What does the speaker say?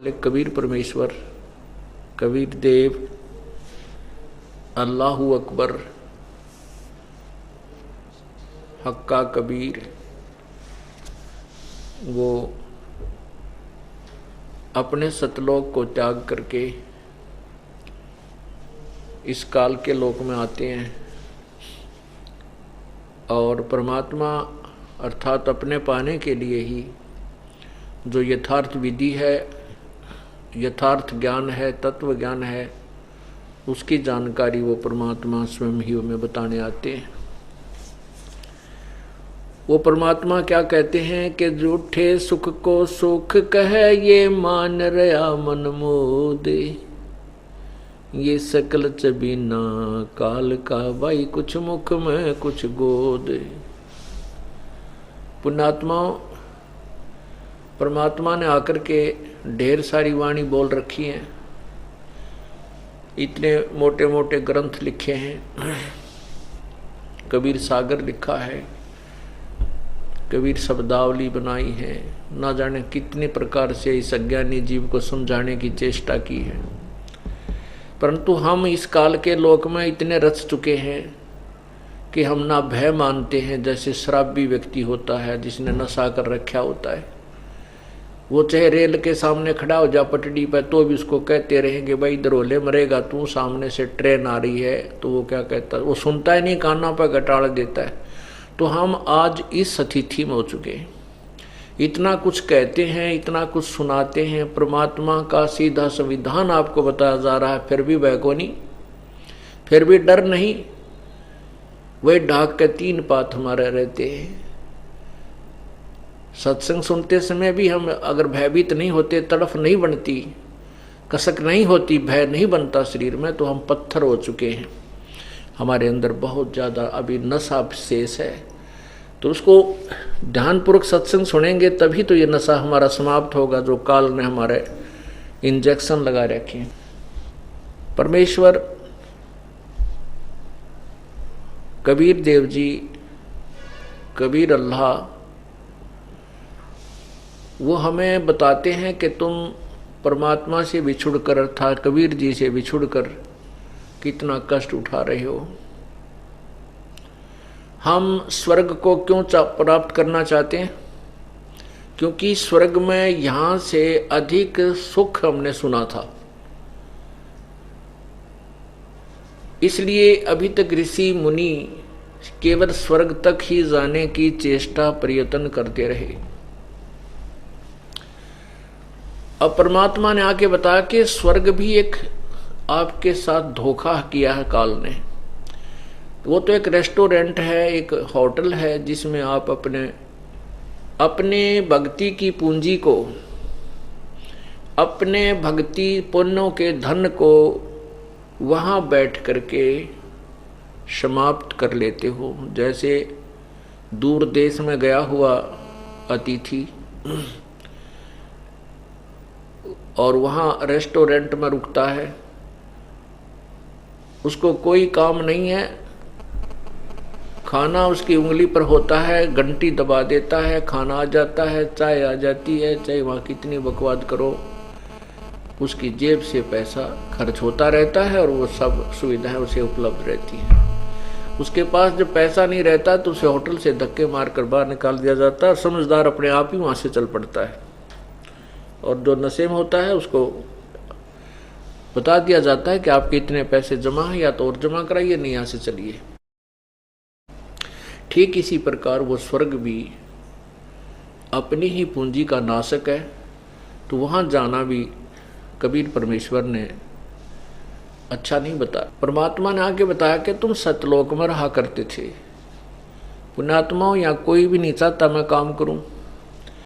कबीर परमेश्वर, कबीर देव, अल्लाहु अकबर, हक्का कबीर, वो अपने सतलोक को त्याग करके इस काल के लोक में आते हैं और परमात्मा अर्थात अपने पाने के लिए ही जो यथार्थ विधि है, यथार्थ ज्ञान है, तत्व ज्ञान है, उसकी जानकारी वो परमात्मा स्वयं ही हमें बताने आते हैं। वो परमात्मा क्या कहते हैं कि झूठे सुख को सुख कहे ये मान रहा मन मोदे, ये सकल चबीना काल का भाई कुछ मुख में कुछ गोद। पुण्यात्माओं, परमात्मा ने आकर के ढेर सारी वाणी बोल रखी हैं, इतने मोटे मोटे ग्रंथ लिखे हैं, कबीर सागर लिखा है, कबीर शब्दावली बनाई है, ना जाने कितने प्रकार से इस अज्ञानी जीव को समझाने की चेष्टा की है। परंतु हम इस काल के लोक में इतने रच चुके हैं कि हम ना भय मानते हैं। जैसे शराबी व्यक्ति होता है जिसने नशा कर रखा होता है, वो चाहे रेल के सामने खड़ा हो जा पटड़ी पर तो भी उसको कहते रहेंगे भाई इधर होले मरेगा तू, सामने से ट्रेन आ रही है। तो वो क्या कहता है, वो सुनता ही नहीं, काना पर घटाड़ देता है। तो हम आज इस स्थिति में हो चुके हैं, इतना कुछ कहते हैं, इतना कुछ सुनाते हैं, परमात्मा का सीधा संविधान आपको बताया जा रहा है, फिर भी भय को नहीं, फिर भी डर नहीं। वही डाक के तीन पात हमारे रहते हैं। सत्संग सुनते समय भी हम अगर भयभीत नहीं होते, तड़फ नहीं बनती, कसक नहीं होती, भय नहीं बनता शरीर में, तो हम पत्थर हो चुके हैं। हमारे अंदर बहुत ज़्यादा अभी नशा शेष है। तो उसको ध्यानपूर्वक सत्संग सुनेंगे तभी तो ये नशा हमारा समाप्त होगा जो काल ने हमारे इंजेक्शन लगा रखे हैं। परमेश्वर कबीर देव जी, कबीर अल्लाह, वो हमें बताते हैं कि तुम परमात्मा से बिछुड़कर अर्थात कबीर जी से बिछुड़कर कितना कष्ट उठा रहे हो। हम स्वर्ग को क्यों प्राप्त करना चाहते हैं? क्योंकि स्वर्ग में यहाँ से अधिक सुख हमने सुना था, इसलिए अभी तक ऋषि मुनि केवल स्वर्ग तक ही जाने की चेष्टा प्रयत्न करते रहे। अब परमात्मा ने आके बताया कि स्वर्ग भी एक आपके साथ धोखा किया है काल ने। वो तो एक रेस्टोरेंट है, एक होटल है, जिसमें आप अपने भक्ति की पूंजी को, अपने भक्ति पुण्यों के धन को वहाँ बैठ करके समाप्त कर लेते हो। जैसे दूर देश में गया हुआ अतिथि और वहाँ रेस्टोरेंट में रुकता है, उसको कोई काम नहीं है, खाना उसकी उंगली पर होता है, घंटी दबा देता है, खाना आ जाता है, चाय आ जाती है, चाहे वहाँ कितनी बकवाद करो, उसकी जेब से पैसा खर्च होता रहता है और वो सब सुविधाएं उसे उपलब्ध रहती हैं। उसके पास जब पैसा नहीं रहता तो उसे होटल से धक्के मारकर बाहर निकाल दिया जाता है। समझदार अपने आप ही वहाँ से चल पड़ता है, और जो नशे में होता है उसको बता दिया जाता है कि आपके इतने पैसे जमा हैं, या तो और जमा कराइए, नहीं यहाँ से चलिए। ठीक इसी प्रकार वो स्वर्ग भी अपनी ही पूंजी का नाशक है। तो वहाँ जाना भी कबीर परमेश्वर ने अच्छा नहीं बताया। परमात्मा ने आके बताया कि तुम सतलोक में रहा करते थे। पुण्यात्माओं, या कोई भी नहीं चाहता मैं काम करूं,